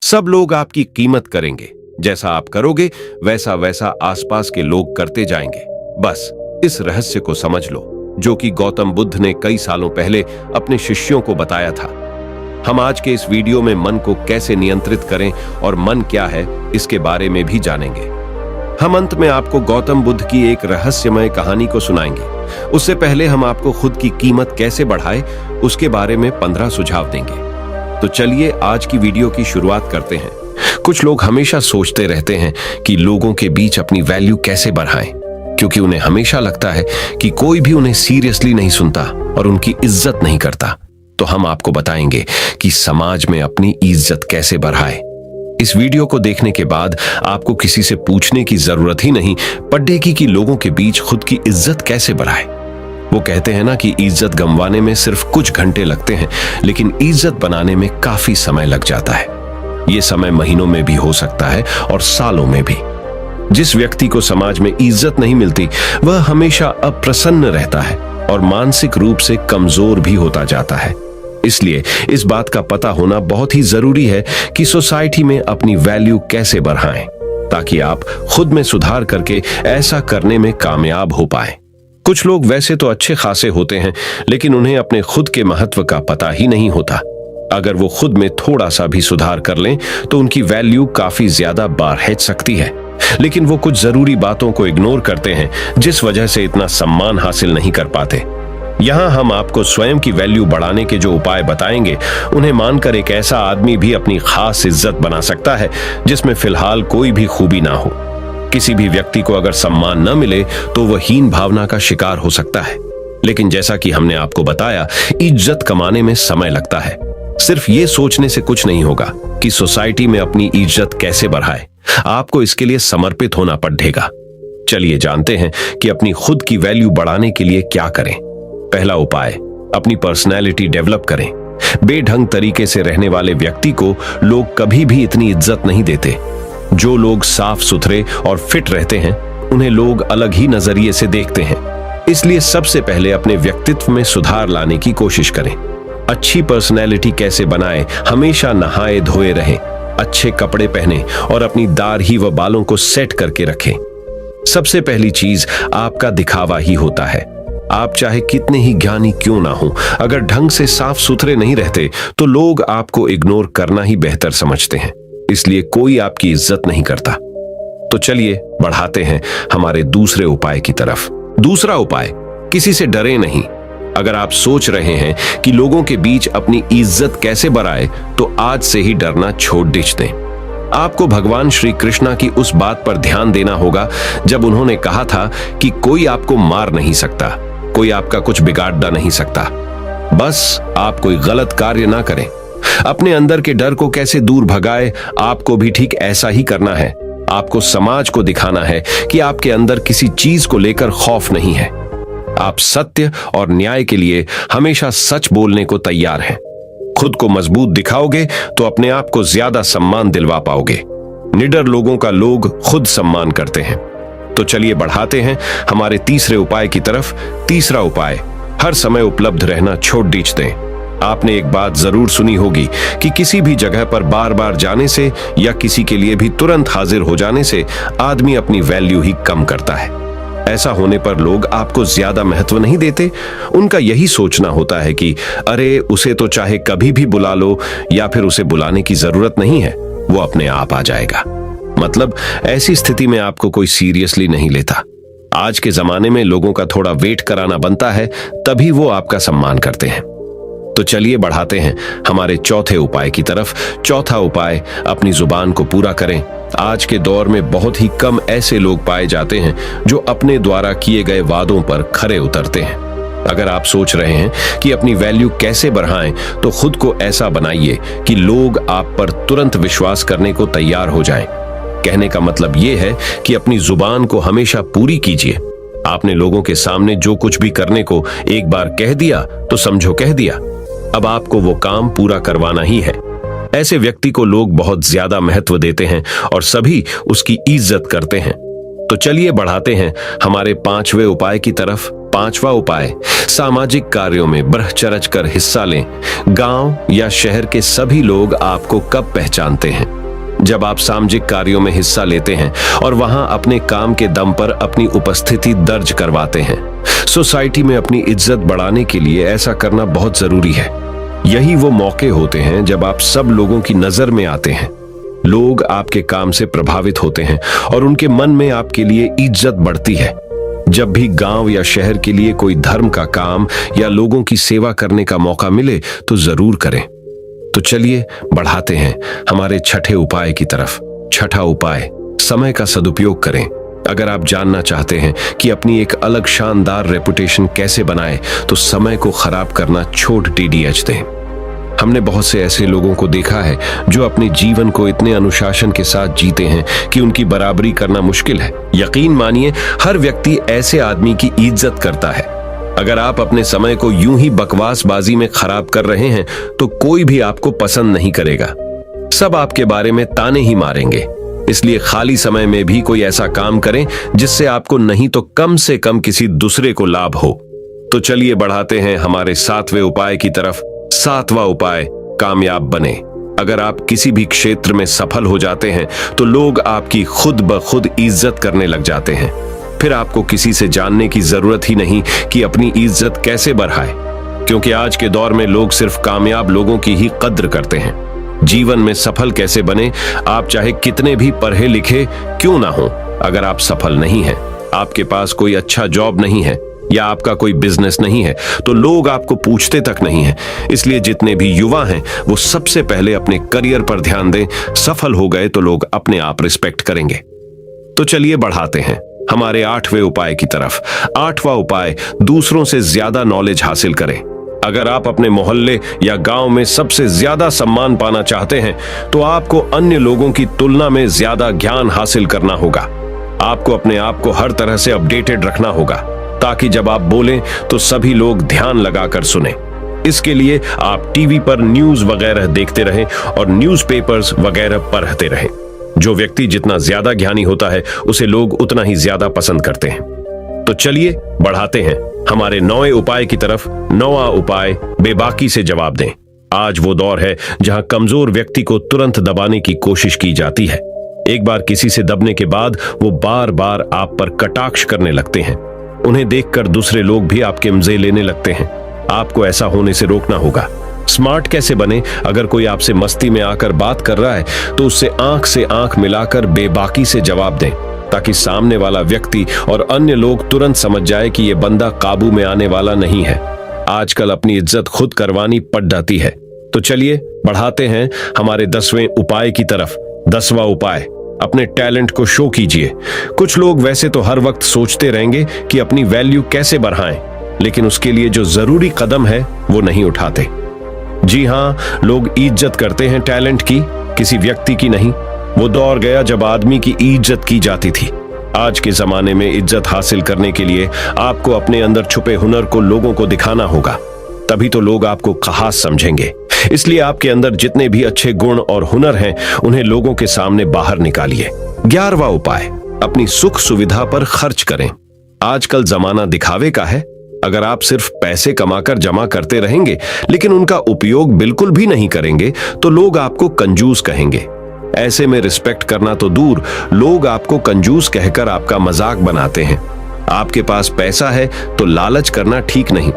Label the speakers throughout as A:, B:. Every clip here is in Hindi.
A: सब लोग आपकी कीमत करेंगे। जैसा आप करोगे वैसा वैसा आसपास के लोग करते जाएंगे। बस इस रहस्य को समझ लो, जो कि गौतम बुद्ध ने कई सालों पहले अपने शिष्यों को बताया था। हम आज के इस वीडियो में मन को कैसे नियंत्रित करें और मन क्या है इसके बारे में भी जानेंगे। हम अंत में आपको गौतम बुद्ध की एक रहस्यमय कहानी को सुनाएंगे। उससे पहले हम आपको खुद की कीमत कैसे बढ़ाए उसके बारे में 15 सुझाव देंगे। तो चलिए आज की वीडियो की शुरुआत करते हैं। कुछ लोग हमेशा सोचते रहते हैं कि लोगों के बीच अपनी वैल्यू कैसे बढ़ाएं, क्योंकि उन्हें हमेशा लगता है कि कोई भी उन्हें सीरियसली नहीं सुनता और उनकी इज्जत नहीं करता। तो हम आपको बताएंगे कि समाज में अपनी इज्जत कैसे बढ़ाएं। इस वीडियो को देखने के बाद आपको किसी से पूछने की जरूरत ही नहीं पड़ेगी कि लोगों के बीच खुद की इज्जत कैसे बढ़ाएं। वो कहते हैं ना कि इज्जत गंवाने में सिर्फ कुछ घंटे लगते हैं, लेकिन इज्जत बनाने में काफी समय लग जाता है। ये समय महीनों में भी हो सकता है और सालों में भी। जिस व्यक्ति को समाज में इज्जत नहीं मिलती वह हमेशा अप्रसन्न रहता है और मानसिक रूप से कमजोर भी होता जाता है। इसलिए इस बात का पता होना बहुत ही जरूरी है कि सोसाइटी में अपनी वैल्यू कैसे बढ़ाएं, ताकि आप खुद में सुधार करके ऐसा करने में कामयाब हो पाएं। कुछ लोग वैसे तो अच्छे खासे होते हैं, लेकिन उन्हें अपने खुद के महत्व का पता ही नहीं होता। अगर वो खुद में थोड़ा सा भी सुधार कर लें तो उनकी वैल्यू काफी ज्यादा बढ़ सकती है। लेकिन वो कुछ जरूरी बातों को इग्नोर करते हैं, जिस वजह से इतना सम्मान हासिल नहीं कर पाते। यहाँ हम आपको स्वयं की वैल्यू बढ़ाने के जो उपाय बताएंगे, उन्हें मानकर एक ऐसा आदमी भी अपनी खास इज्जत बना सकता है जिसमें फिलहाल कोई भी खूबी ना हो। किसी भी व्यक्ति को अगर सम्मान न मिले तो वह हीन भावना का शिकार हो सकता है। लेकिन जैसा कि हमने आपको बताया, इज्जत कमाने में समय लगता है। सिर्फ ये सोचने से कुछ नहीं होगा कि सोसाइटी में अपनी इज्जत कैसे बढ़ाए। आपको इसके लिए समर्पित होना पड़ेगा। चलिए जानते हैं कि अपनी खुद की वैल्यू बढ़ाने के लिए क्या करें। पहला उपाय, अपनी पर्सनैलिटी डेवलप करें। बेढंग तरीके से रहने वाले व्यक्ति को लोग कभी भी इतनी इज्जत नहीं देते। जो लोग साफ सुथरे और फिट रहते हैं उन्हें लोग अलग ही नजरिए से देखते हैं। इसलिए सबसे पहले अपने व्यक्तित्व में सुधार लाने की कोशिश करें। अच्छी पर्सनैलिटी कैसे बनाएं? हमेशा नहाए धोए रहें, अच्छे कपड़े पहनें और अपनी दाढ़ी व बालों को सेट करके रखें। सबसे पहली चीज आपका दिखावा ही होता है। आप चाहे कितने ही ज्ञानी क्यों ना हो, अगर ढंग से साफ सुथरे नहीं रहते तो लोग आपको इग्नोर करना ही बेहतर समझते हैं। इसलिए कोई आपकी इज्जत नहीं करता। तो चलिए बढ़ाते हैं हमारे दूसरे उपाय की तरफ। दूसरा उपाय, किसी से डरे नहीं। अगर आप सोच रहे हैं कि लोगों के बीच अपनी इज्जत कैसे बढ़ाए, तो आज से ही डरना छोड़ दें। आपको भगवान श्री कृष्णा की उस बात पर ध्यान देना होगा जब उन्होंने कहा था कि कोई आपको मार नहीं सकता, कोई आपका कुछ बिगाड़ नहीं सकता। बस आप कोई गलत कार्य ना करें। अपने अंदर के डर को कैसे दूर भगाए, आपको भी ठीक ऐसा ही करना है। आपको समाज को दिखाना है कि आपके अंदर किसी चीज को लेकर खौफ नहीं है। आप सत्य और न्याय के लिए हमेशा सच बोलने को तैयार हैं। खुद को मजबूत दिखाओगे तो अपने आप को ज्यादा सम्मान दिलवा पाओगे। निडर लोगों का लोग खुद सम्मान करते हैं। तो चलिए बढ़ाते हैं हमारे तीसरे उपाय की तरफ। तीसरा उपाय, हर समय उपलब्ध रहना छोड़ दें। आपने एक बात जरूर सुनी होगी कि किसी भी जगह पर बार बार जाने से या किसी के लिए भी तुरंत हाजिर हो जाने से आदमी अपनी वैल्यू ही कम करता है। ऐसा होने पर लोग आपको ज्यादा महत्व नहीं देते। उनका यही सोचना होता है कि अरे उसे तो चाहे कभी भी बुला लो, या फिर उसे बुलाने की जरूरत नहीं है, वो अपने आप आ जाएगा। मतलब ऐसी स्थिति में आपको कोई सीरियसली नहीं लेता। आज के जमाने में लोगों का थोड़ा वेट कराना बनता है, तभी वो आपका सम्मान करते हैं। तो चलिए बढ़ाते हैं हमारे चौथे उपाय की तरफ। चौथा उपाय, अपनी जुबान को पूरा करें। आज के दौर में बहुत ही कम ऐसे लोग पाए जाते हैं जो अपने द्वारा किए गए वादों पर खरे उतरते हैं। अगर आप सोच रहे हैं कि अपनी वैल्यू कैसे बढ़ाएं, तो खुद को ऐसा बनाइए कि लोग आप पर तुरंत विश्वास करने को तैयार हो जाएं। कहने का मतलब यह है कि अपनी जुबान को हमेशा पूरी कीजिए। आपने लोगों के सामने जो कुछ भी करने को एक बार कह दिया तो समझो कह दिया। अब आपको वो काम पूरा करवाना ही है। ऐसे व्यक्ति को लोग बहुत ज्यादा महत्व देते हैं और सभी उसकी इज्जत करते हैं। तो चलिए बढ़ाते हैं हमारे पांचवें उपाय की तरफ। 5वां उपाय, सामाजिक कार्यों में बढ़ चढ़ कर हिस्सा लें। गांव या शहर के सभी लोग आपको कब पहचानते हैं? जब आप सामाजिक कार्यों में हिस्सा लेते हैं और वहां अपने काम के दम पर अपनी उपस्थिति दर्ज करवाते हैं। सोसाइटी में अपनी इज्जत बढ़ाने के लिए ऐसा करना बहुत जरूरी है। यही वो मौके होते हैं जब आप सब लोगों की नजर में आते हैं। लोग आपके काम से प्रभावित होते हैं और उनके मन में आपके लिए इज्जत बढ़ती है। जब भी गांव या शहर के लिए कोई धर्म का काम या लोगों की सेवा करने का मौका मिले तो जरूर करें। तो चलिए बढ़ाते हैं हमारे छठे उपाय की तरफ। छठा उपाय, समय का सदुपयोग करें। अगर आप जानना चाहते हैं कि अपनी एक अलग शानदार रेपुटेशन कैसे बनाएं, तो समय को खराब करना छोड़ TDH दें। हमने बहुत से ऐसे लोगों को देखा है जो अपने जीवन को इतने अनुशासन के साथ जीते हैं कि उनकी बराबरी करना मुश्किल है। यकीन मानिए, हर व्यक्ति ऐसे आदमी की इज्जत करता है। अगर आप अपने समय को यूं ही बकवासबाजी में खराब कर रहे हैं तो कोई भी आपको पसंद नहीं करेगा। सब आपके बारे में ताने ही मारेंगे। इसलिए खाली समय में भी कोई ऐसा काम करें जिससे आपको नहीं तो कम से कम किसी दूसरे को लाभ हो। तो चलिए बढ़ाते हैं हमारे 7वें उपाय की तरफ। 7वां उपाय, कामयाब बने। अगर आप किसी भी क्षेत्र में सफल हो जाते हैं तो लोग आपकी खुद ब खुद इज्जत करने लग जाते हैं। फिर आपको किसी से जानने की जरूरत ही नहीं कि अपनी इज्जत कैसे बढ़ाए, क्योंकि आज के दौर में लोग सिर्फ कामयाब लोगों की ही कद्र करते हैं। जीवन में सफल कैसे बने? आप चाहे कितने भी पढ़े लिखे क्यों ना हो, अगर आप सफल नहीं हैं, आपके पास कोई अच्छा जॉब नहीं है या आपका कोई बिजनेस नहीं है, तो लोग आपको पूछते तक नहीं है। इसलिए जितने भी युवा हैं वो सबसे पहले अपने करियर पर ध्यान दें। सफल हो गए तो लोग अपने आप रिस्पेक्ट करेंगे। तो चलिए बढ़ाते हैं हमारे 8वें उपाय की तरफ। 8वां उपाय, दूसरों से ज्यादा नॉलेज हासिल करें। अगर आप अपने मोहल्ले या गांव में सबसे ज्यादा सम्मान पाना चाहते हैं तो आपको अन्य लोगों की तुलना में ज्यादा ज्ञान हासिल करना होगा। आपको अपने आप को हर तरह से अपडेटेड रखना होगा ताकि जब आप बोलें तो सभी लोग ध्यान लगाकर सुने। इसके लिए आप टीवी पर न्यूज वगैरह देखते रहें और न्यूज़पेपर्स वगैरह पढ़ते रहें। जो व्यक्ति जितना ज्यादा ज्ञानी होता है उसे लोग उतना ही ज्यादा पसंद करते हैं। तो चलिए बढ़ाते हैं हमारे 9वें उपाय की तरफ। 9वां उपाय, बेबाकी से जवाब दें। आज वो दौर है जहां कमजोर व्यक्ति को तुरंत दबाने की कोशिश की जाती है। एक बार किसी से दबने के बाद वो बार बार आप पर कटाक्ष करने लगते हैं। उन्हें देखकर दूसरे लोग भी आपके मजे लेने लगते हैं। आपको ऐसा होने से रोकना होगा। स्मार्ट कैसे बने? अगर कोई आपसे मस्ती में आकर बात कर रहा है तो उससे आंख से आंख मिलाकर बेबाकी से जवाब दें, ताकि सामने वाला व्यक्ति और अन्य लोग तुरंत समझ जाए कि यह बंदा काबू में आने वाला नहीं है। आजकल अपनी इज्जत खुद करवानी पड़ जाती है। तो चलिए बढ़ाते हैं हमारे 10वें उपाय की तरफ। 10वां उपाय, अपने टैलेंट को शो कीजिए। कुछ लोग वैसे तो हर वक्त सोचते रहेंगे कि अपनी वैल्यू कैसे बढ़ाएं, लेकिन उसके लिए जो जरूरी कदम है वो नहीं उठाते। जी हाँ, लोग इज्जत करते हैं टैलेंट की, किसी व्यक्ति की नहीं। वो दौर गया जब आदमी की इज्जत की जाती थी। आज के जमाने में इज्जत हासिल करने के लिए आपको अपने अंदर छुपे हुनर को लोगों को दिखाना होगा, तभी तो लोग आपको खास समझेंगे। इसलिए आपके अंदर जितने भी अच्छे गुण और हुनर हैं उन्हें लोगों के सामने बाहर निकालिए। 11वां उपाय, अपनी सुख सुविधा पर खर्च करें। आजकल जमाना दिखावे का है। अगर आप सिर्फ पैसे कमाकर जमा करते रहेंगे लेकिन उनका उपयोग बिल्कुल भी नहीं करेंगे तो लोग आपको कंजूस कहेंगे। ऐसे में रिस्पेक्ट करना तो दूर, लोग आपको कंजूस कहकर आपका मजाक बनाते हैं। आपके पास पैसा है तो लालच करना ठीक नहीं।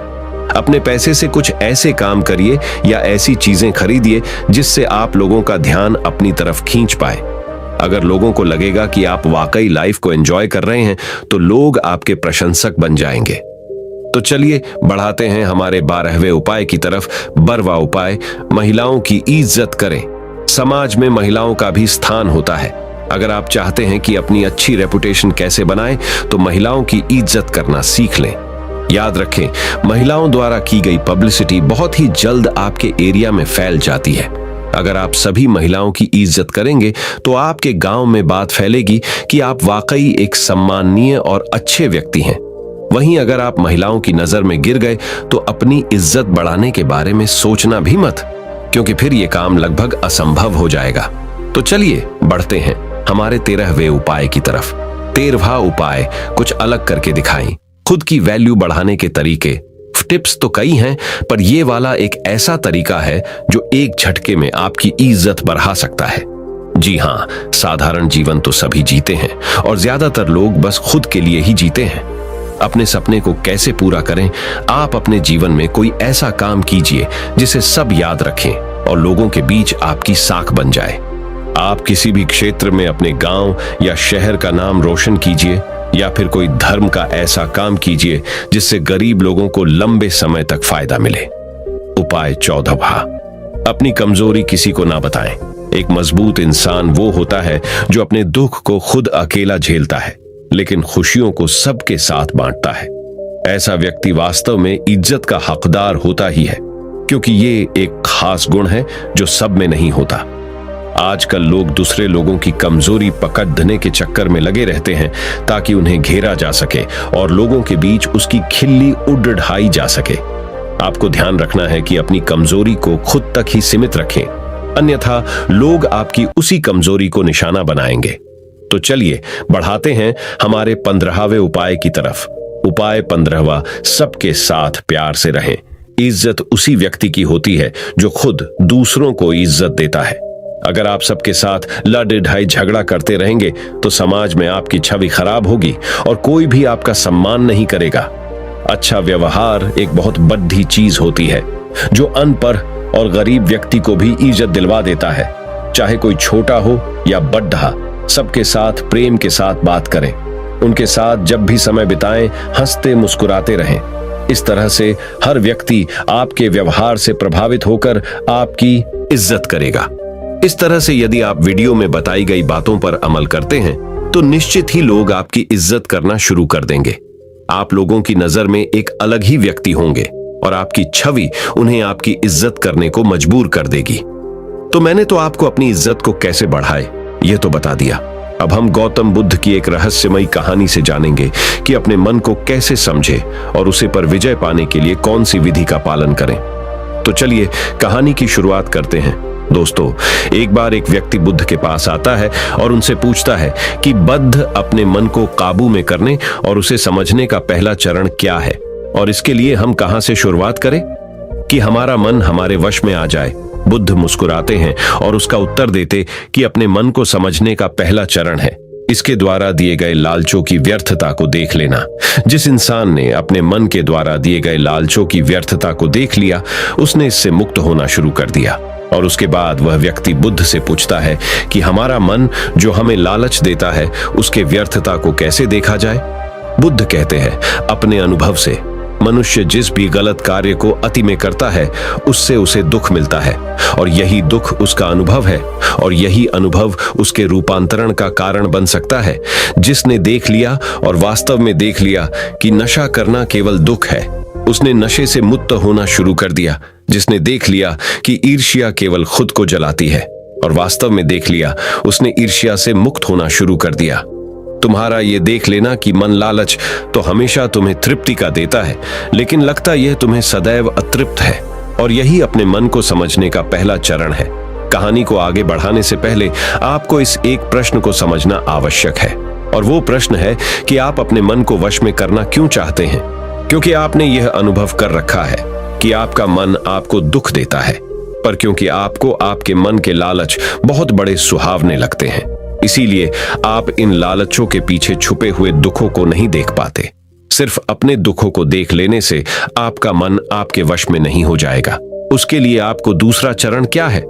A: अपने पैसे से कुछ ऐसे काम करिए या ऐसी चीजें खरीदिए जिससे आप लोगों का ध्यान अपनी तरफ खींच पाए। अगर लोगों को लगेगा कि आप वाकई लाइफ को एंजॉय कर रहे हैं तो लोग आपके प्रशंसक बन जाएंगे। तो चलिए बढ़ाते हैं हमारे 12वें उपाय की तरफ। 12वां उपाय, महिलाओं की इज्जत करें। समाज में महिलाओं का भी स्थान होता है। अगर आप चाहते हैं कि अपनी अच्छी रेपुटेशन कैसे बनाएं, तो महिलाओं की इज्जत करना सीख लें। याद रखें, महिलाओं द्वारा की गई पब्लिसिटी बहुत ही जल्द आपके एरिया में फैल जाती है। अगर आप सभी महिलाओं की इज्जत करेंगे तो आपके गांव में बात फैलेगी कि आप वाकई एक सम्माननीय और अच्छे व्यक्ति हैं। वहीं अगर आप महिलाओं की नजर में गिर गए तो अपनी इज्जत बढ़ाने के बारे में सोचना भी मत, क्योंकि फिर यह काम लगभग असंभव हो जाएगा। तो चलिए बढ़ते हैं हमारे 13वें उपाय की तरफ। 13वां उपाय, कुछ अलग करके दिखाएं। खुद की वैल्यू बढ़ाने के तरीके, टिप्स तो कई हैं, पर यह वाला एक ऐसा तरीका है जो एक झटके में आपकी इज्जत बढ़ा सकता है। जी हां, साधारण जीवन तो सभी जीते हैं और ज्यादातर लोग बस खुद के लिए ही जीते हैं। अपने सपने को कैसे पूरा करें? आप अपने जीवन में कोई ऐसा काम कीजिए जिसे सब याद रखें और लोगों के बीच आपकी साख बन जाए। आप किसी भी क्षेत्र में अपने गांव या शहर का नाम रोशन कीजिए, या फिर कोई धर्म का ऐसा काम कीजिए जिससे गरीब लोगों को लंबे समय तक फायदा मिले। उपाय 14वां, अपनी कमजोरी किसी को ना बताएं। एक मजबूत इंसान वो होता है जो अपने दुख को खुद अकेला झेलता है, लेकिन खुशियों को सबके साथ बांटता है। ऐसा व्यक्ति वास्तव में इज्जत का हकदार होता ही है, क्योंकि ये एक खास गुण है जो सब में नहीं होता। आजकल लोग दूसरे लोगों की कमजोरी पकड़ने के चक्कर में लगे रहते हैं ताकि उन्हें घेरा जा सके और लोगों के बीच उसकी खिल्ली उड़ाई जा सके। आपको ध्यान रखना है कि अपनी कमजोरी को खुद तक ही सीमित रखें, अन्यथा लोग आपकी उसी कमजोरी को निशाना बनाएंगे। तो चलिए बढ़ाते हैं हमारे 15वें उपाय की तरफ। उपाय 15वां, सबके साथ प्यार से रहें। इज्जत उसी व्यक्ति की होती है जो खुद दूसरों को इज्जत देता है। अगर आप सबके साथ लड़ ढाई झगड़ा करते रहेंगे तो समाज में आपकी छवि खराब होगी और कोई भी आपका सम्मान नहीं करेगा। अच्छा व्यवहार एक बहुत बड़ी चीज होती है जो अनपढ़ और गरीब व्यक्ति को भी इज्जत दिलवा देता है। चाहे कोई छोटा हो या बड़ा, सबके साथ प्रेम के साथ बात करें। उनके साथ जब भी समय बिताएं, हंसते मुस्कुराते रहें। इस तरह से हर व्यक्ति आपके व्यवहार से प्रभावित होकर आपकी इज्जत करेगा। इस तरह से यदि आप वीडियो में बताई गई बातों पर अमल करते हैं तो निश्चित ही लोग आपकी इज्जत करना शुरू कर देंगे। आप लोगों की नजर में एक अलग ही व्यक्ति होंगे और आपकी छवि उन्हें आपकी इज्जत करने को मजबूर कर देगी। तो मैंने तो आपको अपनी इज्जत को कैसे बढ़ाए यह तो बता दिया। अब हम गौतम बुद्ध की एक रहस्यमयी कहानी से जानेंगे कि अपने मन को कैसे समझे और उसे पर विजय पाने के लिए कौन सी विधि का पालन करें। तो चलिए कहानी की शुरुआत करते हैं। दोस्तों, एक बार एक व्यक्ति बुद्ध के पास आता है और उनसे पूछता है कि बुद्ध, अपने मन को काबू में करने और उसे समझने का पहला चरण क्या है और इसके लिए हम कहां से शुरुआत करें कि हमारा मन हमारे वश में आ जाए। बुद्ध मुस्कुराते हैं और उसका उत्तर देते कि अपने मन को समझने का पहला चरण है इसके द्वारा दिए गए लालचों की व्यर्थता को देख लेना। जिस इंसान ने अपने मन के द्वारा दिए गए लालचों की व्यर्थता को देख लिया, उसने इससे मुक्त होना शुरू कर दिया। और उसके बाद वह व्यक्ति बुद्ध से पूछता है कि हमारा मन जो हमें लालच देता है उसके व्यर्थता को कैसे देखा जाए। बुद्ध कहते हैं, अपने अनुभव से। मनुष्य जिस भी गलत कार्य को अति में करता है उससे उसे दुख मिलता है और यही दुख उसका अनुभव है और यही अनुभव उसके रूपांतरण का कारण बन सकता है। जिसने देख लिया और वास्तव में देख लिया कि नशा करना केवल दुख है, उसने नशे से मुक्त होना शुरू कर दिया। जिसने देख लिया कि ईर्ष्या केवल खुद को जलाती है और वास्तव में देख लिया, उसने ईर्ष्या से मुक्त होना शुरू कर दिया। तुम्हारा ये देख लेना कि मन लालच तो हमेशा तुम्हें तृप्ति का देता है, लेकिन लगता यह तुम्हें सदैव अतृप्त है और यही अपने मन को समझने का पहला चरण है। कहानी को आगे बढ़ाने से पहले आपको इस एक प्रश्न को समझना आवश्यक है और वो प्रश्न है कि आप अपने मन को वश में करना क्यों चाहते हैं। क्योंकि आपने यह अनुभव कर रखा है कि आपका मन आपको दुख देता है, पर क्योंकि आपको आपके मन के लालच बहुत बड़े सुहावने लगते हैं, इसीलिए आप इन लालचों के पीछे छुपे हुए दुखों को नहीं देख पाते। सिर्फ अपने दुखों को देख लेने से आपका मन आपके वश में नहीं हो जाएगा। उसके लिए आपको दूसरा चरण क्या है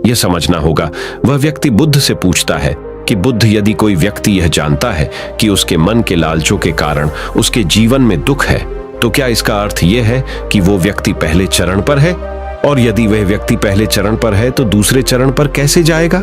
A: यह समझना होगा। वह व्यक्ति बुद्ध से पूछता है कि बुद्ध, यदि कोई व्यक्ति यह जानता है कि उसके मन के लालचों के कारण उसके जीवन में दुख है, तो क्या इसका अर्थ यह है कि वो व्यक्ति पहले चरण पर है? और यदि वह व्यक्ति पहले चरण पर है तो दूसरे चरण पर कैसे जाएगा?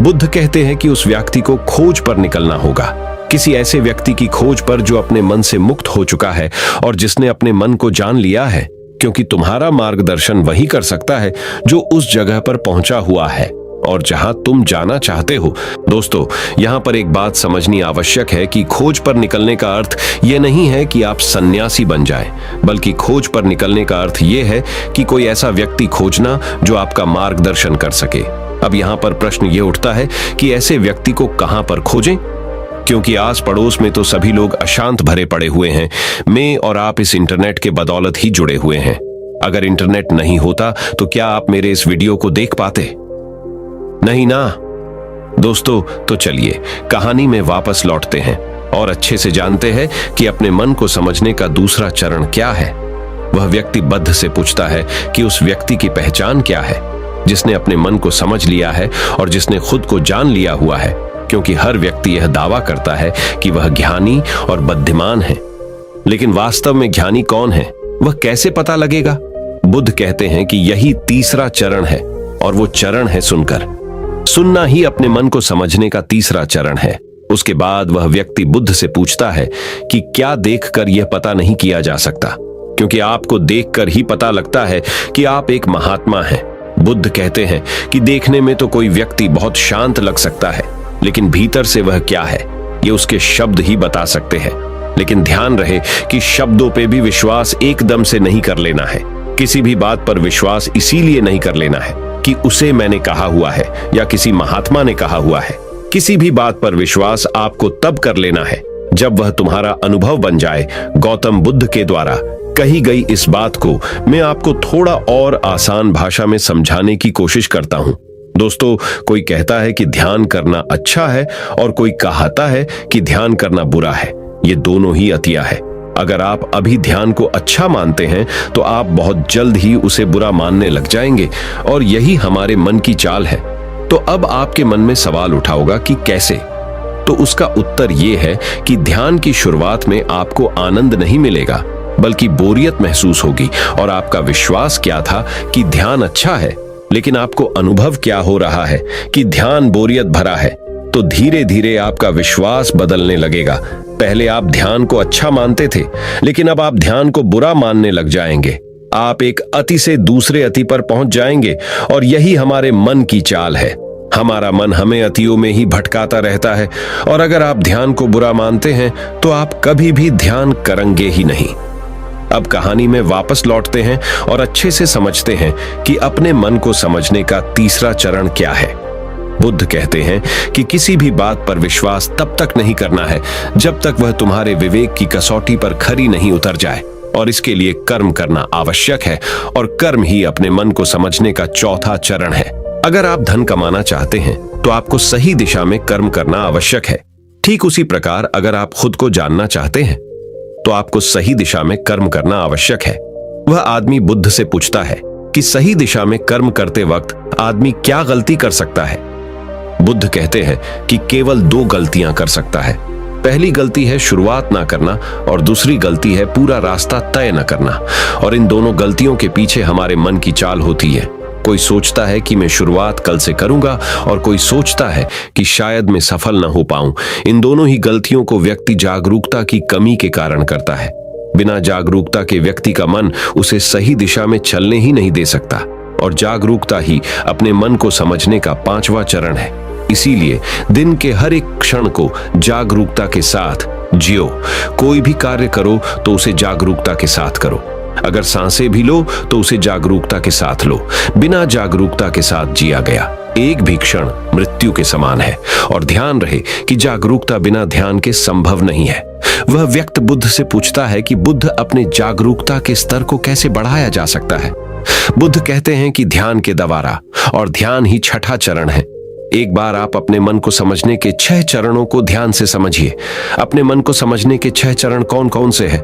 A: बुद्ध कहते हैं कि उस व्यक्ति को खोज पर निकलना होगा, किसी ऐसे व्यक्ति की खोज पर जो अपने मन से मुक्त हो चुका है और जिसने अपने मन को जान लिया है, क्योंकि तुम्हारा मार्गदर्शन वही कर सकता है जो उस जगह पर पहुंचा हुआ है और जहां तुम जाना चाहते हो। दोस्तों, यहां पर एक बात समझनी आवश्यक है कि खोज पर निकलने का अर्थ यह नहीं है कि आप सन्यासी बन जाएं, बल्कि खोज पर निकलने का अर्थ यह है कि कोई ऐसा व्यक्ति खोजना जो आपका मार्गदर्शन कर सके। अब यहां पर प्रश्न यह उठता है कि ऐसे व्यक्ति को कहां पर खोजें? क्योंकि आस पड़ोस में तो सभी लोग अशांत भरे पड़े हुए हैं। मैं और आप इस इंटरनेट के बदौलत ही जुड़े हुए हैं। अगर इंटरनेट नहीं होता तो क्या आप मेरे इस वीडियो को देख पाते? नहीं ना। दोस्तों, तो चलिए कहानी में वापस लौटते हैं और अच्छे से जानते हैं कि अपने मन को समझने का दूसरा चरण क्या है। वह व्यक्ति बद्ध से पूछता है कि उस व्यक्ति की पहचान क्या है, जिसने अपने मन को समझ लिया है और जिसने खुद को जान लिया हुआ है, क्योंकि हर व्यक्ति यह दावा करता है कि वह ज्ञानी और बुद्धिमान है। लेकिन वास्तव में ज्ञानी कौन है, वह कैसे पता लगेगा? बुद्ध कहते हैं कि यही तीसरा चरण है, और वो चरण है सुनकर। सुनना ही अपने मन को समझने का तीसरा चरण है। उसके बाद वह व्यक्ति बुद्ध से पूछता है कि क्या देखकर यह पता नहीं किया जा सकता, क्योंकि आपको देखकर ही पता लगता है कि आप एक महात्मा हैं। बुद्ध कहते हैं कि देखने में तो कोई व्यक्ति बहुत शांत लग सकता है, लेकिन भीतर से वह क्या है, ये उसके शब्द ही बता सकते हैं। लेकिन ध्यान रहे कि शब्दों पे भी विश्वास एकदम से नहीं कर लेना है। किसी भी बात पर विश्वास इसीलिए नहीं कर लेना है कि उसे मैंने कहा हुआ है या किसी महात्मा ने कहा हुआ है। किसी भी बात पर विश्वास आपको तब कर लेना है जब वह तुम्हारा अनुभव बन जाए। गौतम बुद्ध के द्वारा कही गई इस बात को मैं आपको थोड़ा और आसान भाषा में समझाने की कोशिश करता हूं। दोस्तों, कोई कहता है कि ध्यान करना अच्छा है और कोई कहता है कि ध्यान करना बुरा है। ये दोनों ही अतिया है। अगर आप अभी ध्यान को अच्छा मानते हैं तो आप बहुत जल्द ही उसे बुरा मानने लग जाएंगे, और यही हमारे मन की चाल है। तो अब आपके मन में सवाल उठा होगा कि कैसे? तो उसका उत्तर ये है कि ध्यान की शुरुआत में आपको आनंद नहीं मिलेगा, बल्कि बोरियत महसूस होगी। और आपका विश्वास क्या था कि ध्यान अच्छा है, लेकिन आपको अनुभव क्या हो रहा है कि ध्यान बोरियत भरा है। तो धीरे धीरे आपका विश्वास बदलने लगेगा। पहले आप ध्यान को अच्छा मानते थे, लेकिन अब आप ध्यान को बुरा मानने लग जाएंगे। आप एक अति से दूसरे अति पर पहुंच जाएंगे, और यही हमारे मन की चाल है। हमारा मन हमें अतियों में ही भटकाता रहता है, और अगर आप ध्यान को बुरा मानते हैं तो आप कभी भी ध्यान करेंगे ही नहीं। अब कहानी में वापस लौटते हैं और अच्छे से समझते हैं कि अपने मन को समझने का तीसरा चरण क्या है। बुद्ध कहते हैं कि किसी भी बात पर विश्वास तब तक नहीं करना है जब तक वह तुम्हारे विवेक की कसौटी पर खरी नहीं उतर जाए, और इसके लिए कर्म करना आवश्यक है, और कर्म ही अपने मन को समझने का चौथा चरण है। अगर आप धन कमाना चाहते हैं तो आपको सही दिशा में कर्म करना आवश्यक है। ठीक उसी प्रकार अगर आप खुद को जानना चाहते हैं तो आपको सही दिशा में कर्म करना आवश्यक है। वह आदमी बुद्ध से पूछता है कि सही दिशा में कर्म करते वक्त आदमी क्या गलती कर सकता है। बुद्ध कहते हैं कि केवल दो गलतियां कर सकता है। पहली गलती है शुरुआत ना करना, और दूसरी गलती है पूरा रास्ता तय न करना। और इन दोनों गलतियों के पीछे हमारे मन की चाल होती है। कोई सोचता है कि मैं शुरुआत कल से करूंगा, और कोई सोचता है कि शायद मैं सफल न हो पाऊं। इन दोनों ही गलतियों को व्यक्ति जागरूकता की कमी के कारण करता है। बिना जागरूकता के व्यक्ति का मन उसे सही दिशा में चलने ही नहीं दे सकता, और जागरूकता ही अपने मन को समझने का पांचवा चरण है। इसीलिए दिन के हर एक क्षण को जागरूकता के साथ जियो। कोई भी कार्य करो तो उसे जागरूकता के साथ करो। अगर सांसें भी लो तो उसे जागरूकता के साथ लो। बिना जागरूकता के साथ जिया गया एक भी क्षण मृत्यु के समान है। और ध्यान रहे कि जागरूकता बिना ध्यान के संभव नहीं है। वह व्यक्ति बुद्ध से पूछता है कि बुद्ध, अपने जागरूकता के स्तर को कैसे बढ़ाया जा सकता है। बुद्ध कहते हैं कि ध्यान के द्वारा, और ध्यान ही छठा चरण है। एक बार आप अपने मन को समझने के 6 चरणों को ध्यान से समझिए। अपने मन को समझने के 6 चरण कौन कौन से हैं?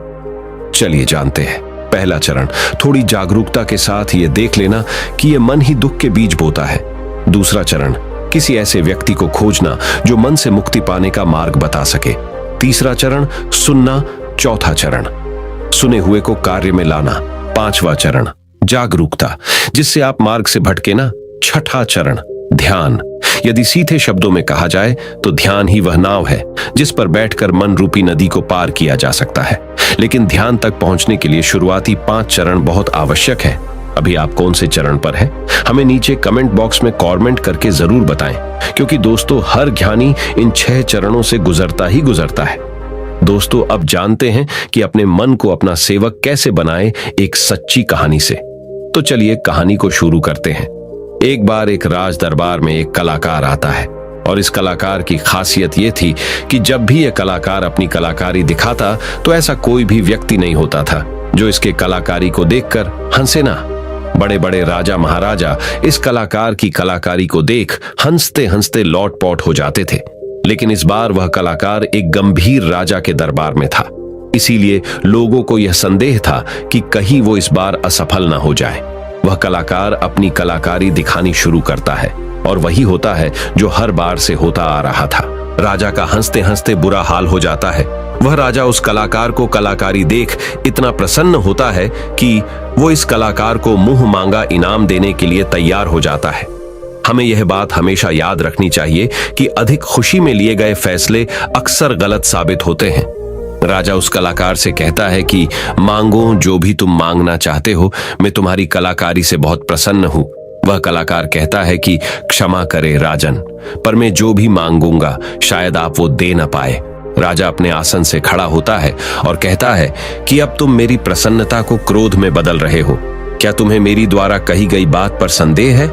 A: चलिए जानते हैं। पहला चरण, थोड़ी जागरूकता के साथ ये देख लेना कि ये मन ही दुख के बीज बोता है। दूसरा चरण, किसी ऐसे व्यक्ति को खोजना जो मन से मुक्ति पाने का मार्ग बता सके। तीसरा चरण, सुनना। चौथा चरण, सुने हुए को कार्य में लाना। पांचवा चरण, जागरूकता, जिससे आप मार्ग से भटके ना। छठा चरण, ध्यान। यदि सीधे शब्दों में कहा जाए तो ध्यान ही वह नाव है जिस पर बैठकर मन रूपी नदी को पार किया जा सकता है। लेकिन ध्यान तक पहुंचने के लिए शुरुआती 5 चरण बहुत आवश्यक है। अभी आप कौन से चरण पर हैं? हमें नीचे कमेंट बॉक्स में कमेंट करके जरूर बताएं, क्योंकि दोस्तों हर ज्ञानी इन 6 चरणों से गुजरता ही गुजरता है। दोस्तों, अब जानते हैं कि अपने मन को अपना सेवक कैसे बनाए, एक सच्ची कहानी से। तो चलिए कहानी को शुरू करते हैं। एक बार एक राज दरबार में एक कलाकार आता है। और इस कलाकार की खासियत ये थी कि जब भी यह कलाकार अपनी कलाकारी दिखाता तो ऐसा कोई भी व्यक्ति नहीं होता था जो इसके कलाकारी को देखकर हंसे ना। बड़े बड़े राजा महाराजा इस कलाकार की कलाकारी को देख हंसते हंसते लौट पौट हो जाते थे, लेकिन इस बार वह कलाकार एक गंभीर राजा के दरबार में था। इसीलिए लोगों को यह संदेह था कि कहीं वो इस बार असफल न हो जाए। वह कलाकार अपनी कलाकारी दिखानी शुरू करता है और वही होता है जो हर बार से होता आ रहा था। राजा का हंसते हंसते बुरा हाल हो जाता है। वह राजा उस कलाकार को कलाकारी देख इतना प्रसन्न होता है कि वो इस कलाकार को मुंह मांगा इनाम देने के लिए तैयार हो जाता है। हमें यह बात हमेशा याद रखनी चाहिए कि अधिक खुशी में लिए गए फैसले अक्सर गलत साबित होते हैं। राजा उस कलाकार से कहता है कि मांगो जो भी तुम मांगना चाहते हो, मैं तुम्हारी कलाकारी से बहुत प्रसन्न हूं। वह कलाकार कहता है कि क्षमा करे राजन, पर मैं जो भी मांगूंगा शायद आप वो दे न पाए। राजा अपने आसन से खड़ा होता है और कहता है कि अब तुम मेरी प्रसन्नता को क्रोध में बदल रहे हो। क्या तुम्हें मेरी द्वारा कही गई बात पर संदेह है?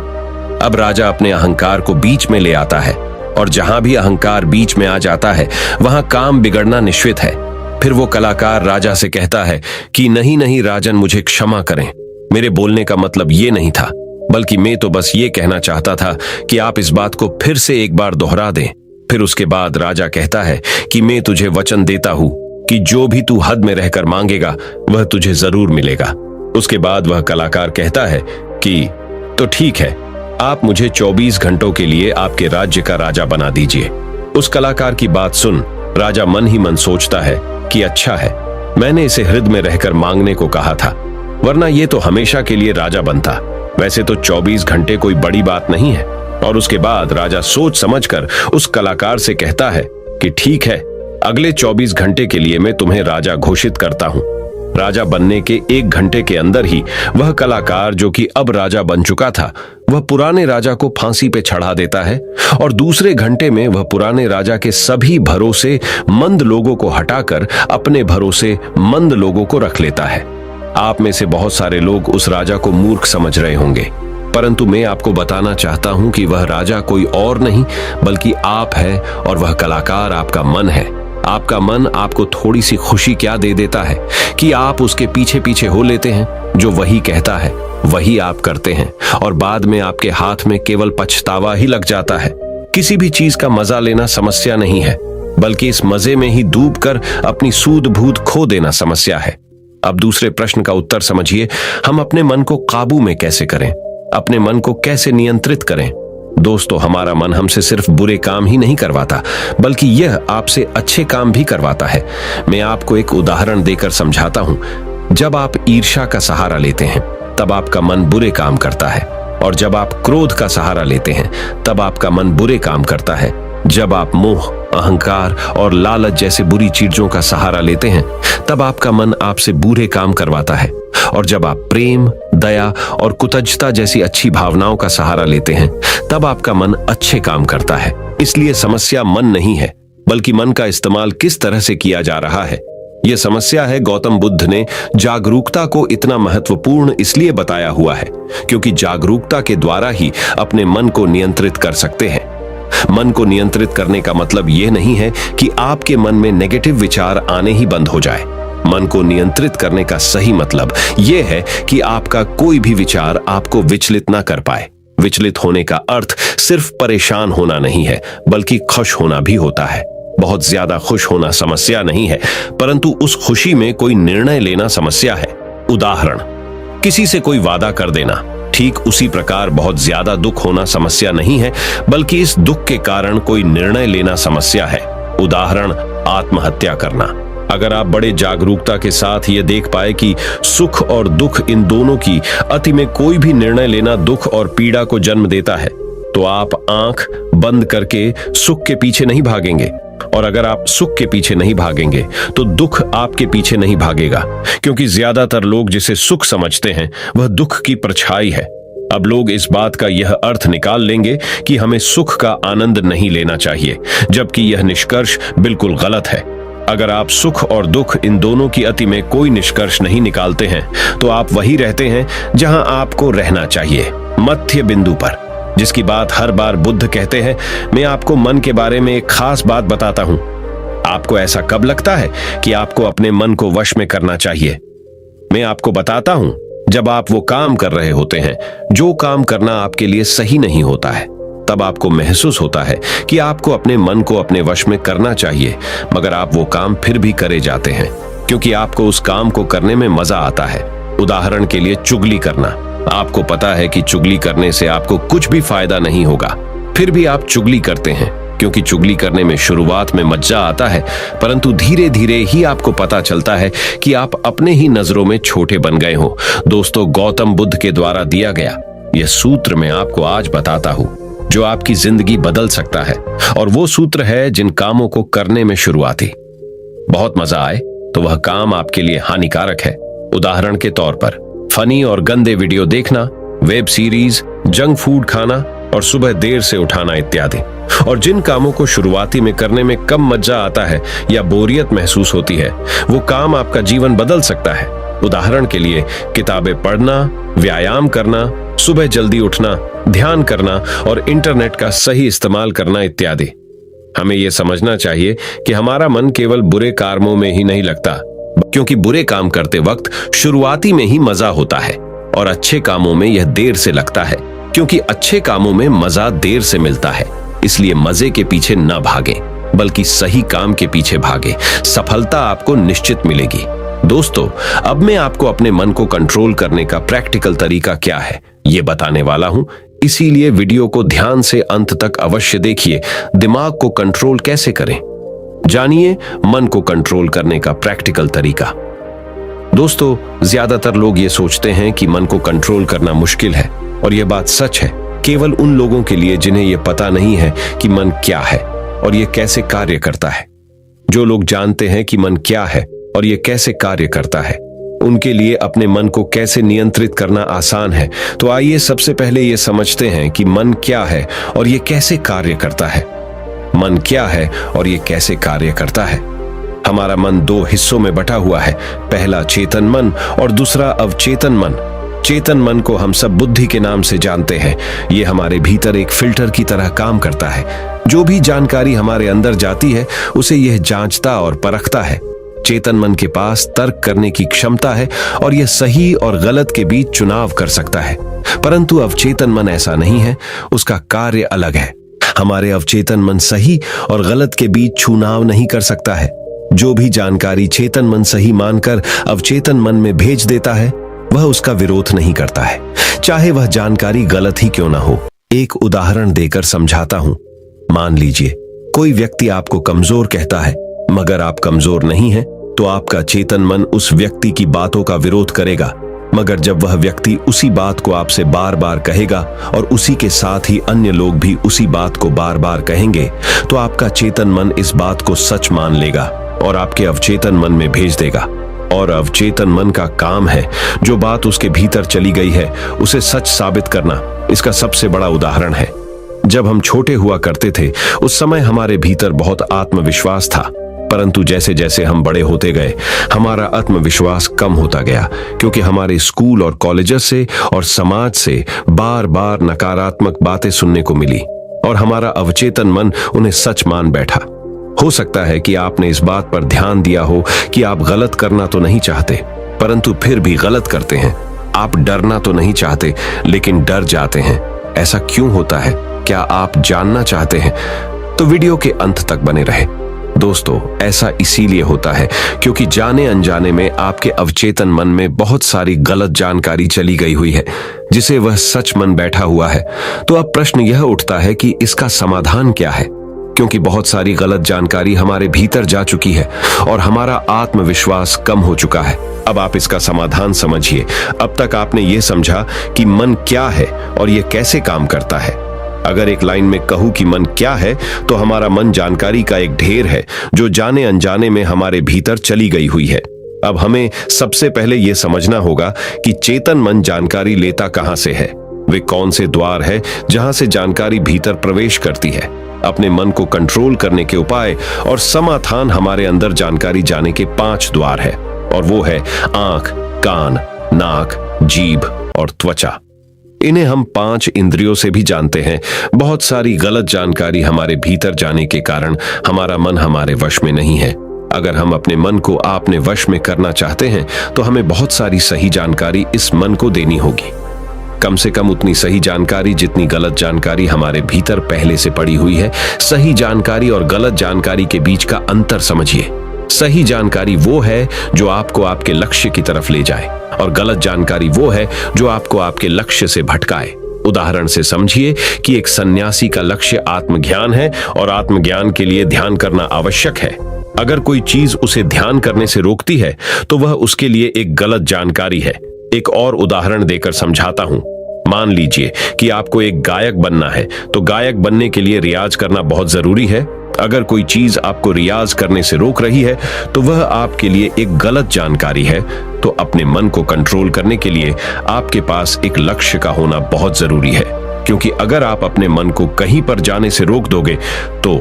A: अब राजा अपने अहंकार को बीच में ले आता है और जहां भी अहंकार बीच में आ जाता है वहां काम बिगड़ना निश्चित है। फिर वो कलाकार राजा से कहता है कि नहीं नहीं राजन, मुझे क्षमा करें, मेरे बोलने का मतलब ये नहीं था, बल्कि मैं तो बस ये कहना चाहता था कि आप इस बात को फिर से एक बार दोहरा दें। फिर उसके बाद राजा कहता है कि मैं तुझे वचन देता हूं कि जो भी तू हद में रहकर मांगेगा वह तुझे जरूर मिलेगा। उसके बाद वह कलाकार कहता है कि तो ठीक है, आप मुझे 24 घंटों के लिए आपके राज्य का राजा बना दीजिए। उस कलाकार की बात सुन राजा मन ही मन सोचता है कि अच्छा है, मैंने इसे हृदय में रहकर मांगने को कहा था, वरना ये तो हमेशा के लिए राजा बनता। वैसे तो 24 घंटे कोई बड़ी बात नहीं है। और उसके बाद राजा सोच समझकर उस कलाकार से कहता है कि ठीक है, अगले 24 घंटे के लिए मैं तुम्हें राजा घोषित करता हूं। राजा बनने के 1 घंटे के अंदर ही वह कलाकार जो कि अब राजा बन चुका था, वह पुराने राजा को फांसी पे चढ़ा देता है और दूसरे घंटे में वह पुराने राजा के सभी भरोसे मंद लोगों को हटाकर अपने भरोसे मंद लोगों को रख लेता है। आप में से बहुत सारे लोग उस राजा को मूर्ख समझ रहे होंगे, परंतु मैं आपको बताना चाहता हूं कि वह राजा कोई और नहीं बल्कि आप है और वह कलाकार आपका मन है। आपका मन आपको थोड़ी सी खुशी क्या दे देता है कि आप उसके पीछे पीछे हो लेते हैं। जो वही कहता है वही आप करते हैं और बाद में आपके हाथ में केवल पछतावा ही लग जाता है। किसी भी चीज का मजा लेना समस्या नहीं है, बल्कि इस मजे में ही डूबकर अपनी सूध बूध खो देना समस्या है। अब दूसरे प्रश्न का उत्तर समझिए, हम अपने मन को काबू में कैसे करें, अपने मन को कैसे नियंत्रित करें। दोस्तों, हमारा मन हमसे सिर्फ बुरे काम ही नहीं करवाता, बल्कि यह आपसे अच्छे काम भी करवाता है। मैं आपको एक उदाहरण देकर समझाता हूं। जब आप ईर्ष्या का सहारा लेते हैं तब आपका मन बुरे काम करता है, और जब आप क्रोध का सहारा लेते हैं तब आपका मन बुरे काम करता है। जब आप मोह, अहंकार और लालच जैसे बुरी चीजों का सहारा लेते हैं तब आपका मन आपसे बुरे काम करवाता है, और जब आप प्रेम, दया और कुतजता जैसी अच्छी भावनाओं का सहारा लेते हैं तब आपका मन अच्छे काम करता है। इसलिए समस्या मन नहीं है, बल्कि मन का इस्तेमाल किस तरह से किया जा रहा है। यह समस्या है गौतम बुद्ध ने जागरूकता को इतना महत्वपूर्ण इसलिए बताया हुआ है क्योंकि जागरूकता के द्वारा ही अपने मन को नियंत्रित कर सकते हैं। मन को नियंत्रित करने का मतलब यह नहीं है कि आपके मन में नेगेटिव विचार आने ही बंद हो जाए। मन को नियंत्रित करने का सही मतलब यह है कि आपका कोई भी विचार आपको विचलित ना कर पाए। विचलित होने का अर्थ सिर्फ परेशान होना नहीं है, बल्कि खुश होना भी होता है। बहुत ज्यादा खुश होना समस्या नहीं है, परंतु उस खुशी में कोई निर्णय लेना समस्या है। उदाहरण, किसी से कोई वादा कर देना। ठीक उसी प्रकार बहुत ज्यादा दुख होना समस्या नहीं है, बल्कि इस दुख के कारण कोई निर्णय लेना समस्या है। उदाहरण, आत्महत्या करना। अगर आप बड़े जागरूकता के साथ ये देख पाए कि सुख और दुख इन दोनों की अति में कोई भी निर्णय लेना दुख और पीड़ा को जन्म देता है, तो आप आंख बंद करके सुख के पीछे नहीं भागेंगे, और अगर आप सुख के पीछे नहीं भागेंगे तो दुख आपके पीछे नहीं भागेगा, क्योंकि ज्यादातर लोग जिसे सुख समझते हैं वह दुख की परछाई है। अब लोग इस बात का यह अर्थ निकाल लेंगे कि हमें सुख का आनंद नहीं लेना चाहिए, जबकि यह निष्कर्ष बिल्कुल गलत है। अगर आप सुख और दुख इन दोनों की अति में कोई निष्कर्ष नहीं निकालते हैं तो आप वही रहते हैं जहां आपको रहना चाहिए, मध्य बिंदु पर। जिसकी बात हर बार बुद्ध कहते हैं। मैं आपको मन के बारे में एक खास बात बताता हूं। आपको ऐसा कब लगता है कि आपको अपने मन को वश में करना चाहिए? मैं आपको बताता हूं, जब आप वो काम कर रहे होते हैं जो काम करना आपके लिए सही नहीं होता है, तब आपको महसूस होता है कि आपको अपने मन को अपने वश में करना चाहिए, मगर आप वो काम फिर भी करे जाते हैं क्योंकि आपको उस काम को करने में मजा आता है। उदाहरण के लिए चुगली करना। आपको पता है कि चुगली करने से आपको कुछ भी फायदा नहीं होगा, फिर भी आप चुगली करते हैं क्योंकि चुगली करने में शुरुआत में मजा आता है, परंतु धीरे धीरे ही आपको पता चलता है कि आप अपने ही नजरों में छोटे बन गए हो। दोस्तों, गौतम बुद्ध के द्वारा दिया गया यह सूत्र मैं आपको आज बताता हूं, जो आपकी जिंदगी बदल सकता है। और वो सूत्र है, जिन कामों को करने में शुरुआती बहुत मजा आए तो वह काम आपके लिए हानिकारक है। उदाहरण के तौर पर फनी और गंदे वीडियो देखना, वेब सीरीज, जंक फूड खाना और सुबह देर से उठाना इत्यादि। और जिन कामों को शुरुआती में करने में कम मजा आता है या बोरियत महसूस होती है, वो काम आपका जीवन बदल सकता है। उदाहरण के लिए किताबें पढ़ना, व्यायाम करना, सुबह जल्दी उठना, ध्यान करना और इंटरनेट का सही इस्तेमाल करना इत्यादि। हमें यह समझना चाहिए कि हमारा मन केवल बुरे कामों में ही नहीं लगता, क्योंकि बुरे काम करते वक्त शुरुआती में ही मजा होता है, और अच्छे कामों में यह देर से लगता है, क्योंकि अच्छे कामों में मजा देर से मिलता है। इसलिए मजे के पीछे न भागें, बल्कि सही काम के पीछे भागें। सफलता आपको निश्चित मिलेगी। दोस्तों, अब मैं आपको अपने मन को कंट्रोल करने का प्रैक्टिकल तरीका क्या है ये बताने वाला हूं, इसीलिए वीडियो को ध्यान से अंत तक अवश्य देखिए। दिमाग को कंट्रोल कैसे करें, जानिए मन को कंट्रोल करने का प्रैक्टिकल तरीका। दोस्तों, ज्यादातर लोग ये सोचते हैं कि मन को कंट्रोल करना मुश्किल है, और यह बात सच है केवल उन लोगों के लिए जिन्हें यह पता नहीं है कि मन क्या है और यह कैसे कार्य करता है। जो लोग जानते हैं कि मन क्या है और यह कैसे कार्य करता है, उनके लिए अपने मन को कैसे नियंत्रित करना आसान है। तो आइए सबसे पहले यह समझते हैं कि मन क्या है और यह कैसे कार्य करता है। मन क्या है और यह कैसे कार्य करता है? हमारा मन दो हिस्सों में बटा हुआ है, पहला चेतन मन और दूसरा अवचेतन मन। चेतन मन को हम सब बुद्धि के नाम से जानते हैं। ये हमारे भीतर एक फिल्टर की तरह काम करता है। जो भी जानकारी हमारे अंदर जाती है उसे यह जांचता और परखता है। चेतन मन के पास तर्क करने की क्षमता है और यह सही और गलत के बीच चुनाव कर सकता है, परंतु अवचेतन मन ऐसा नहीं है, उसका कार्य अलग है। हमारे अवचेतन मन सही और गलत के बीच चुनाव नहीं कर सकता है। जो भी जानकारी चेतन मन सही मानकर अवचेतन मन में भेज देता है, वह उसका विरोध नहीं करता है, चाहे वह जानकारी गलत ही क्यों ना हो। एक उदाहरण देकर समझाता हूं। मान लीजिए कोई व्यक्ति आपको कमजोर कहता है, मगर आप कमजोर नहीं हैं, तो आपका चेतन मन उस व्यक्ति की बातों का विरोध करेगा। मगर जब वह व्यक्ति उसी बात को आपसे बार बार कहेगा और उसी के साथ ही अन्य लोग भी उसी बात को बार बार कहेंगे, तो आपका चेतन मन इस बात को सच मान लेगा और आपके अवचेतन मन में भेज देगा। और अवचेतन मन का काम है जो बात उसके भीतर चली गई है उसे सच साबित करना। इसका सबसे बड़ा उदाहरण है, जब हम छोटे हुआ करते थे उस समय हमारे भीतर बहुत आत्मविश्वास था, परंतु जैसे जैसे हम बड़े होते गए हमारा आत्मविश्वास कम होता गया, क्योंकि हमारे स्कूल और कॉलेजेस से और समाज से बार बार नकारात्मक बातें सुनने को मिली और हमारा अवचेतन मन उन्हें सच मान बैठा। हो सकता है कि आपने इस बात पर ध्यान दिया हो कि आप गलत करना तो नहीं चाहते, परंतु फिर भी गलत करते हैं। आप डरना तो नहीं चाहते, लेकिन डर जाते हैं। ऐसा क्यों होता है? क्या आप जानना चाहते हैं? तो वीडियो के अंत तक बने रहे। दोस्तों, ऐसा इसीलिए होता है क्योंकि जाने अनजाने में आपके अवचेतन मन में बहुत सारी गलत जानकारी चली गई हुई है, जिसे वह सच मन बैठा हुआ है। तो अब प्रश्न यह उठता है कि इसका समाधान क्या है, क्योंकि बहुत सारी गलत जानकारी हमारे भीतर जा चुकी है और हमारा आत्मविश्वास कम हो चुका है। अब आप इसका समाधान समझिए। अब तक आपने ये समझा कि मन क्या है और ये कैसे काम करता है। अगर एक लाइन में कहूं कि मन क्या है, तो हमारा मन जानकारी का एक ढेर है जो जाने अनजाने में हमारे भीतर चली गई हुई है। अब हमें सबसे पहले यह समझना होगा कि चेतन मन जानकारी लेता कहां से है, वे कौन से द्वार है जहां से जानकारी भीतर प्रवेश करती है। अपने मन को कंट्रोल करने के उपाय और समाधान हमारे अंदर जानकारी जाने के 5 द्वार है, और वो है आंख, कान, नाक, जीभ और त्वचा। इन्हें हम 5 इंद्रियों से भी जानते हैं। बहुत सारी गलत जानकारी हमारे भीतर जाने के कारण हमारा मन हमारे वश में नहीं है। अगर हम अपने मन को अपने वश में करना चाहते हैं तो हमें बहुत सारी सही जानकारी इस मन को देनी होगी। कम से कम उतनी सही जानकारी जितनी गलत जानकारी हमारे भीतर पहले से पड़ी हुई है। सही जानकारी और गलत जानकारी के बीच का अंतर समझिए। सही जानकारी वो है जो आपको आपके लक्ष्य की तरफ ले जाए और गलत जानकारी वो है जो आपको आपके लक्ष्य से भटकाए। उदाहरण से समझिए कि एक सन्यासी का लक्ष्य आत्मज्ञान है और आत्मज्ञान के लिए ध्यान करना आवश्यक है। अगर कोई चीज उसे ध्यान करने से रोकती है तो वह उसके लिए एक गलत जानकारी है। एक और उदाहरण देकर समझाता हूं। मान लीजिए कि आपको एक गायक बनना है, तो गायक बनने के लिए रियाज करना बहुत जरूरी है। अगर कोई चीज आपको रियाज करने से रोक रही है तो वह आपके लिए एक गलत जानकारी है। तो अपने मन को कंट्रोल करने के लिए आपके पास एक लक्ष्य का होना बहुत जरूरी है, क्योंकि अगर आप अपने मन को कहीं पर जाने से रोक दोगे तो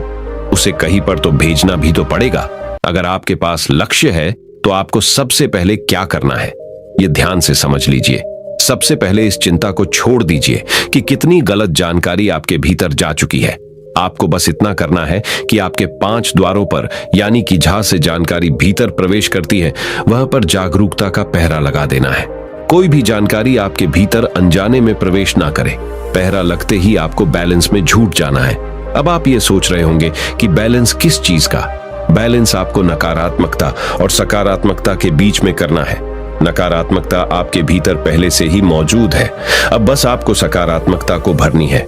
A: उसे कहीं पर तो भेजना भी तो पड़ेगा। अगर आपके पास लक्ष्य है तो आपको सबसे पहले क्या करना है, ये ध्यान से समझ लीजिए। सबसे पहले इस चिंता को छोड़ दीजिए कि कितनी गलत जानकारी आपके भीतर जा चुकी है। आपको बस इतना करना है कि आपके 5 द्वारों पर, यानी कि जहां से जानकारी भीतर प्रवेश करती है, वहां पर जागरूकता का पहरा लगा देना है। कोई भी जानकारी आपके भीतर अनजाने में प्रवेश ना करे। पहरा लगते ही आपको बैलेंस में झूठ जाना है। अब आप ये सोच रहे होंगे कि बैलेंस किस चीज का? बैलेंस आपको नकारात्मकता और सकारात्मकता के बीच में करना है। नकारात्मकता आपके भीतर पहले से ही मौजूद है, अब बस आपको सकारात्मकता को भरनी है।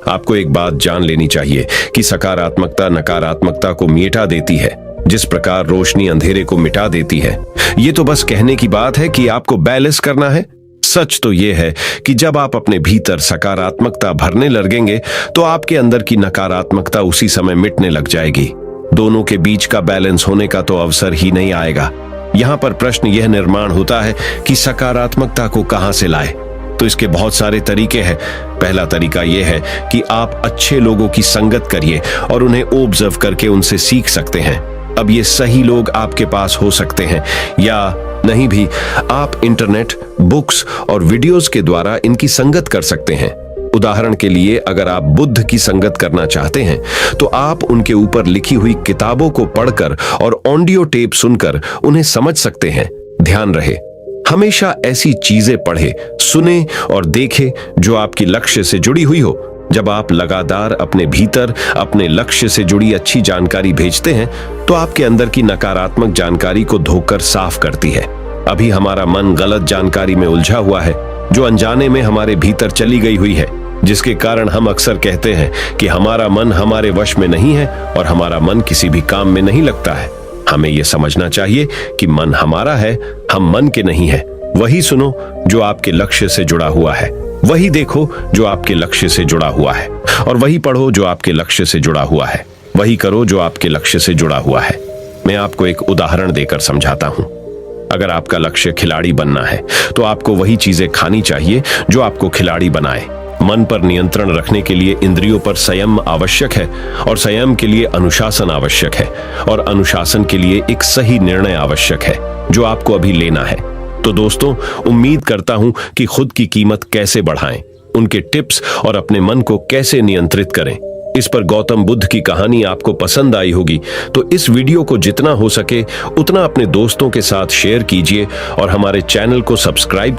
A: आपको एक बात जान लेनी चाहिए कि सकारात्मकता नकारात्मकता को मिटा देती है, जिस प्रकार रोशनी अंधेरे को मिटा देती है। ये तो बस कहने की बात है कि आपको बैलेंस करना है। सच तो यह है कि जब आप अपने भीतर सकारात्मकता भरने लगेंगे तो आपके अंदर की नकारात्मकता उसी समय मिटने लग जाएगी। दोनों के बीच का बैलेंस होने का तो अवसर ही नहीं आएगा। यहाँ पर प्रश्न यह निर्माण होता है कि सकारात्मकता को कहां से लाए। तो इसके बहुत सारे तरीके हैं। पहला तरीका यह है कि आप अच्छे लोगों की संगत करिए और उन्हें ऑब्जर्व करके उनसे सीख सकते हैं। अब ये सही लोग आपके पास हो सकते हैं या नहीं भी, आप इंटरनेट, बुक्स और वीडियोस के द्वारा इनकी संगत कर सकते हैं। उदाहरण के लिए अगर आप बुद्ध की संगत करना चाहते हैं तो आप उनके ऊपर लिखी हुई किताबों को पढ़कर और ऑडियो टेप सुनकर उन्हें समझ सकते हैं। ध्यान रहे, हमेशा ऐसी चीजें पढ़े, सुने और देखे जो आपकी लक्ष्य से जुड़ी हुई हो। जब आप लगातार अपने भीतर अपने लक्ष्य से जुड़ी अच्छी जानकारी भेजते हैं तो आपके अंदर की नकारात्मक जानकारी को धोकर साफ करती है। अभी हमारा मन गलत जानकारी में उलझा हुआ है जो अनजाने में हमारे भीतर चली गई हुई है, जिसके कारण हम अक्सर कहते हैं कि हमारा मन हमारे वश में नहीं है और हमारा मन किसी भी काम में नहीं लगता है। हमें यह समझना चाहिए कि मन हमारा है, हम मन के नहीं है। वही सुनो जो आपके लक्ष्य से जुड़ा हुआ है, वही देखो जो आपके लक्ष्य से जुड़ा हुआ है, और वही पढ़ो जो आपके लक्ष्य से जुड़ा हुआ है, वही करो जो आपके लक्ष्य से जुड़ा हुआ है। मैं आपको एक उदाहरण देकर समझाता हूं। अगर आपका लक्ष्य खिलाड़ी बनना है तो आपको वही चीजें खानी चाहिए जो आपको खिलाड़ी बनाए। मन पर नियंत्रण रखने के लिए इंद्रियों पर संयम आवश्यक है और संयम के लिए अनुशासन आवश्यक है और अनुशासन के लिए एक सही निर्णय आवश्यक है जो आपको अभी लेना है। तो दोस्तों, उम्मीद करता हूं कि खुद की कीमत कैसे बढ़ाएं, उनके टिप्स और अपने मन को कैसे नियंत्रित करें, इस पर गौतम बुद्ध की कहानी आपको पसंद आई होगी। तो इस वीडियो को जितना हो सके उतना अपने दोस्तों के साथ शेयर कीजिए और हमारे चैनल को सब्सक्राइब